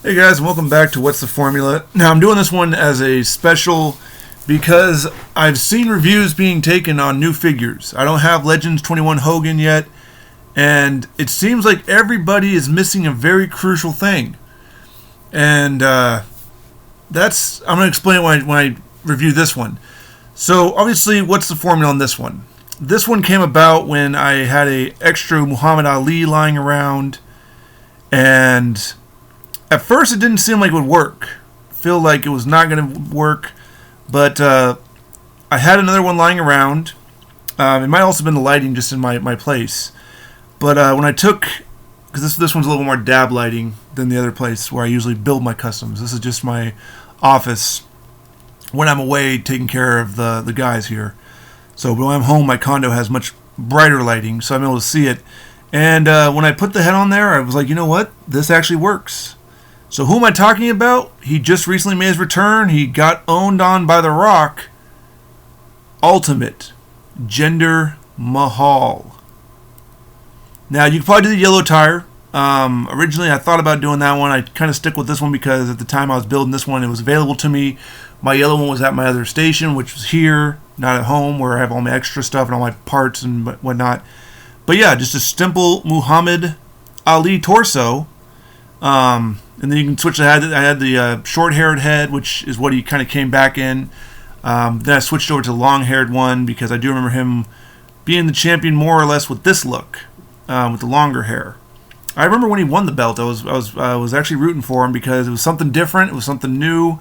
Hey guys, and welcome back to What's the Formula. Now I'm doing this one as a special because I've seen reviews being taken on new figures. I don't have Legends 21 Hogan yet, and it seems like everybody is missing a very crucial thing. And I'm going to explain it when I review this one. So obviously, what's the formula on this one? This one came about when I had a extra Muhammad Ali lying around, and at first, it didn't seem like it would work. I feel like it was not going to work, but I had another one lying around. It might also have been the lighting just in my place. But when I took, because this one's a little more dab lighting than the other place where I usually build my customs. This is just my office when I'm away taking care of the guys here. So when I'm home, my condo has much brighter lighting, so I'm able to see it. And when I put the head on there, I was like, you know what? This actually works. So who am I talking about? He just recently made his return. He got owned on by The Rock. Ultimate Jinder Mahal. Now, you could probably do the yellow tire. Originally, I thought about doing that one. I kind of stick with this one because at the time I was building this one, it was available to me. My yellow one was at my other station, which was here, not at home, where I have all my extra stuff and all my parts and whatnot. But yeah, just a simple Muhammad Ali torso. And then you can switch the head. I had the short-haired head, which is what he kind of came back in. Then I switched over to the long-haired one because I do remember him being the champion more or less with this look, with the longer hair. I remember when he won the belt, I was actually rooting for him because it was something different, it was something new,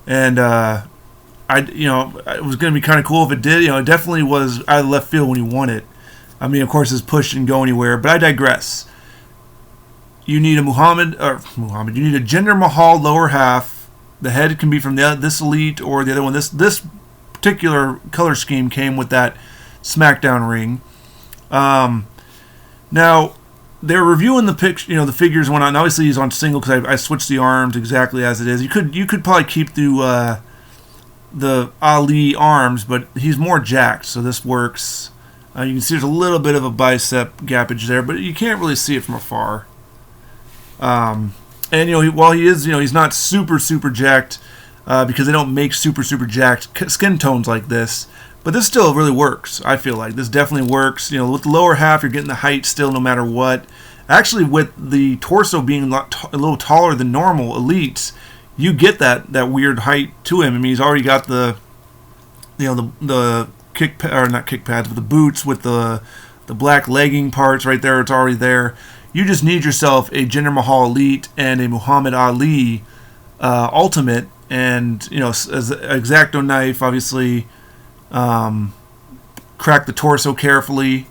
and it was going to be kind of cool if it did. It definitely was out of left field when he won it. I mean, of course, his push didn't go anywhere, but I digress. You need a you need a Jinder Mahal lower half. The head can be from this Elite or the other one. This particular color scheme came with that SmackDown ring. Now they're reviewing the figures when on. Obviously, he's on single because I switched the arms exactly as it is. You could probably keep the Ali arms, but he's more jacked, so this works. You can see there's a little bit of a bicep gappage there, but you can't really see it from afar. And while he is, he's not super jacked, because they don't make super jacked skin tones like this, but this still really works. I feel like this definitely works. With the lower half, you're getting the height still no matter what. Actually, with the torso being a little taller than normal elites, you get that weird height to him. I mean, he's already got the kick or not kick pads, but the boots with the black legging parts right there. It's already there. You just need yourself a Jinder Mahal Elite and a Muhammad Ali Ultimate, and as an X-Acto knife, obviously, crack the torso carefully.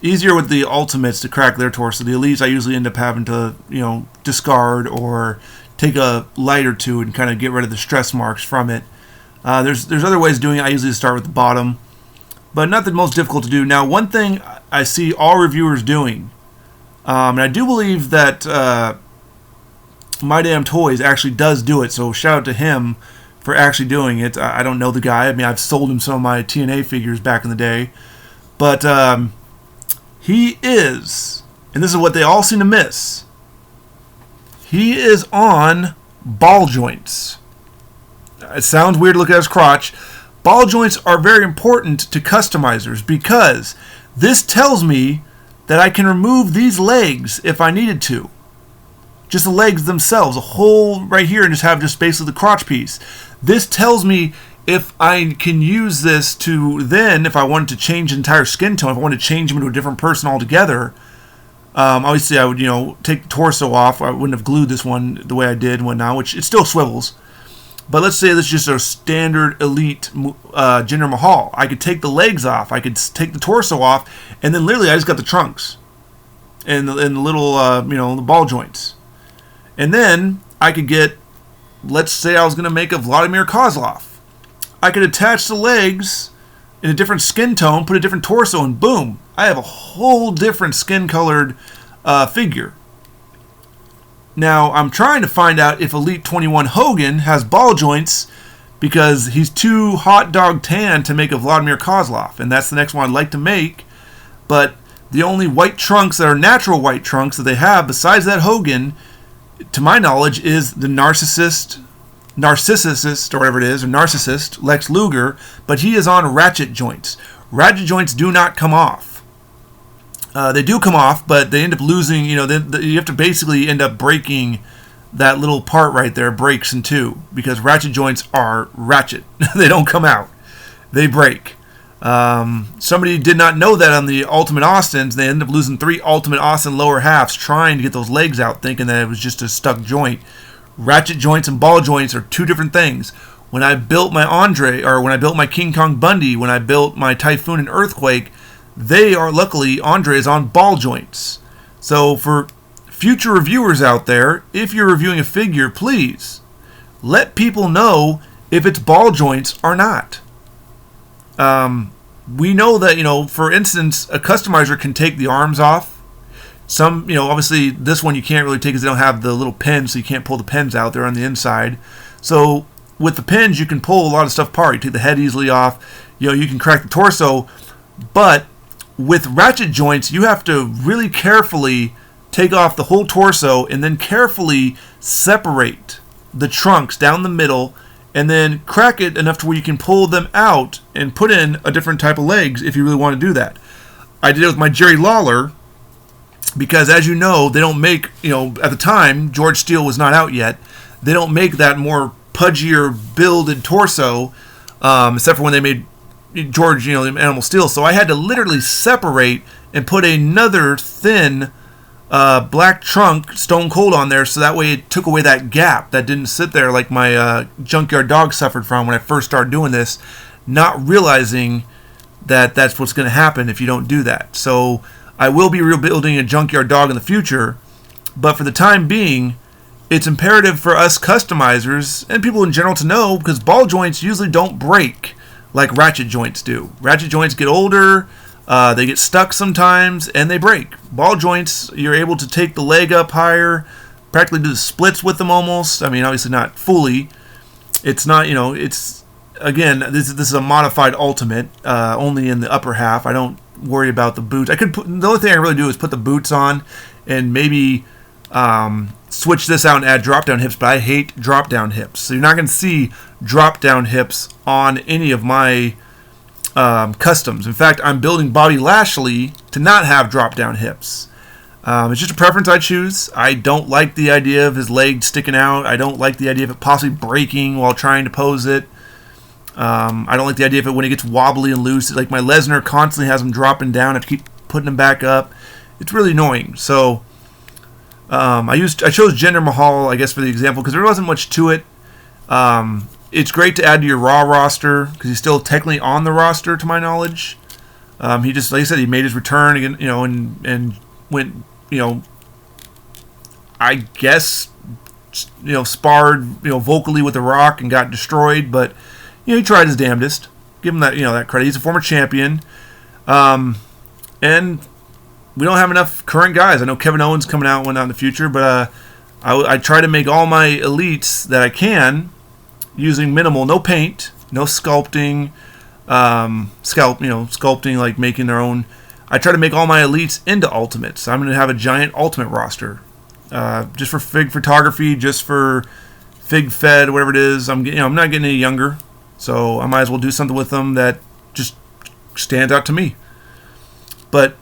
Easier with the Ultimates to crack their torso. The Elites I usually end up having to discard or take a light or two and kind of get rid of the stress marks from it. There's other ways of doing it. I usually start with the bottom, but not the most difficult to do. Now, one thing I see all reviewers doing. And I do believe that My Damn Toys actually does do it, so shout out to him for actually doing it. I don't know the guy. I mean, I've sold him some of my TNA figures back in the day. But he is, and this is what they all seem to miss, he is on ball joints. It sounds weird to look at his crotch. Ball joints are very important to customizers because this tells me that I can remove these legs if I needed to. Just the legs themselves, a hole right here, and just have basically the crotch piece. This tells me if I can use this to then, if I wanted to change the entire skin tone, if I wanted to change him into a different person altogether, obviously I would, take the torso off. I wouldn't have glued this one the way I did and whatnot, which it still swivels. But let's say this is just a standard Elite Jinder Mahal. I could take the legs off. I could take the torso off. And then literally I just got the trunks. And the little, the ball joints. And then I could get, let's say I was going to make a Vladimir Kozlov. I could attach the legs in a different skin tone, put a different torso, and boom. I have a whole different skin-colored figure. Now, I'm trying to find out if Elite 21 Hogan has ball joints because he's too hot dog tan to make a Vladimir Kozlov, and that's the next one I'd like to make. But the only white trunks that are natural white trunks that they have besides that Hogan to my knowledge, is the narcissist, or whatever it is, or narcissist, Lex Luger, but he is on ratchet joints. Ratchet joints do not come off. They do come off, but they end up losing, you have to basically end up breaking that little part right there, breaks in two, because ratchet joints are ratchet. They don't come out. They break. Somebody did not know that on the Ultimate Austins. They ended up losing 3 Ultimate Austin lower halves trying to get those legs out, thinking that it was just a stuck joint. Ratchet joints and ball joints are two different things. When I built my Andre, or when I built my King Kong Bundy, when I built my Typhoon and Earthquake, they are, luckily, Andre's on ball joints. So for future reviewers out there, if you're reviewing a figure, please let people know if it's ball joints or not. We know that, for instance, a customizer can take the arms off. Some, obviously this one you can't really take because they don't have the little pins, so you can't pull the pins out. They're on the inside. So with the pins, you can pull a lot of stuff apart. You take the head easily off. You can crack the torso. But with ratchet joints, you have to really carefully take off the whole torso and then carefully separate the trunks down the middle and then crack it enough to where you can pull them out and put in a different type of legs if you really want to do that. I did it with my Jerry Lawler because, as you know, they don't make, at the time, George Steele was not out yet, they don't make that more pudgier builded torso, except for when they made George, Animal Steel. So I had to literally separate and put another thin black trunk Stone Cold on there, so that way it took away that gap that didn't sit there like my Junkyard Dog suffered from when I first started doing this, not realizing that that's what's going to happen if you don't do that. So I will be rebuilding a Junkyard Dog in the future, but for the time being, it's imperative for us customizers and people in general to know, because ball joints usually don't break like ratchet joints do. Ratchet joints get older, they get stuck sometimes, and they break. Ball joints, you're able to take the leg up higher, practically do the splits with them almost. I mean, obviously not fully. It's not, it's, again, this is a modified Ultimate, only in the upper half. I don't worry about the boots. The only thing I really do is put the boots on and maybe switch this out and add drop-down hips, but I hate drop-down hips. So you're not going to see drop-down hips on any of my customs. In fact, I'm building Bobby Lashley to not have drop-down hips. It's just a preference I choose. I don't like the idea of his leg sticking out. I don't like the idea of it possibly breaking while trying to pose it. I don't like the idea of it when it gets wobbly and loose. Like my Lesnar constantly has him dropping down. I have to keep putting him back up. It's really annoying. So I chose Jinder Mahal, I guess, for the example, because there wasn't much to it. It's great to add to your Raw roster because he's still technically on the roster, to my knowledge. He just, like I said, he made his return again, and went, I guess, sparred, vocally with The Rock and got destroyed, but he tried his damnedest. Give him that, that credit. He's a former champion, and we don't have enough current guys. I know Kevin Owens coming out in the future, but I try to make all my elites that I can using minimal, no paint, no sculpting, sculpting, like making their own. I try to make all my elites into ultimates. I'm going to have a giant ultimate roster, just for fig photography, just for fig fed, whatever it is. I'm not getting any younger, so I might as well do something with them that just stands out to me. But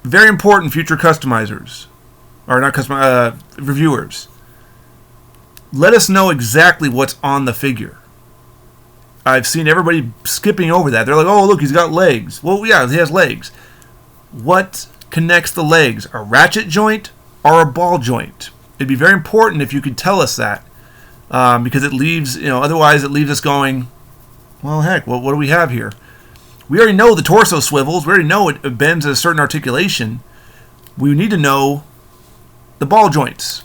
very important, future customizers, or not reviewers. Let us know exactly what's on the figure. I've seen everybody skipping over that. They're like, oh, look, he's got legs. Well, yeah, he has legs. What connects the legs? A ratchet joint or a ball joint? It'd be very important if you could tell us that, because it leaves, otherwise it leaves us going, well, heck, what do we have here? We already know the torso swivels. We already know it bends at a certain articulation. We need to know the ball joints,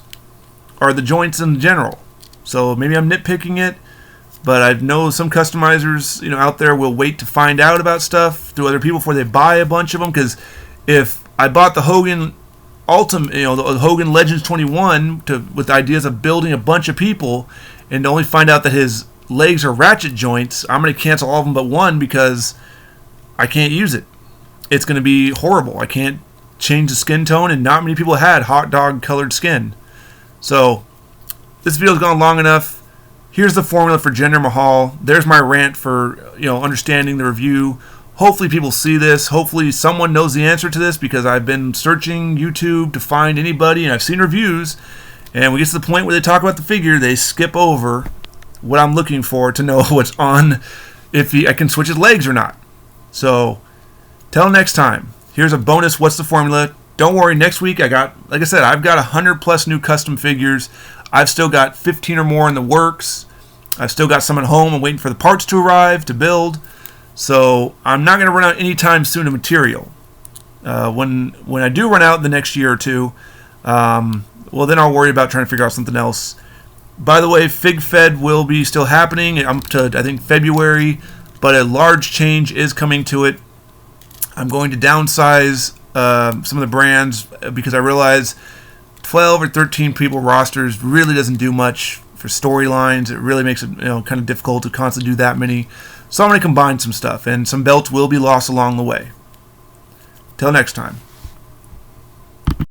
or the joints in general. So maybe I'm nitpicking it, but I know some customizers, out there will wait to find out about stuff through other people before they buy a bunch of them. Because if I bought the Hogan Ultimate, the Hogan Legends 21 with ideas of building a bunch of people, and to only find out that his legs are ratchet joints, I'm going to cancel all of them but one because I can't use it. It's going to be horrible. I can't change the skin tone, and not many people had hot dog colored skin. So this video's gone long enough. Here's the formula for Jinder Mahal. There's my rant for understanding the review. Hopefully people see this. Hopefully someone knows the answer to this, because I've been searching YouTube to find anybody, and I've seen reviews, and we get to the point where they talk about the figure, they skip over what I'm looking for to know what's on, if I can switch his legs or not. So till next time, here's a bonus what's the formula. Don't worry, next week like I said, I've got 100 plus new custom figures. I've still got 15 or more in the works. I've still got some at home. I'm waiting for the parts to arrive to build. So I'm not going to run out anytime soon of material. When I do run out in the next year or two, well, then I'll worry about trying to figure out something else. By the way, Fig Fed will be still happening. I'm up to, I think, February, but a large change is coming to it. I'm going to downsize some of the brands, because I realize 12 or 13 people rosters really doesn't do much for storylines. It really makes it kind of difficult to constantly do that many. So I'm going to combine some stuff, and some belts will be lost along the way. Till next time.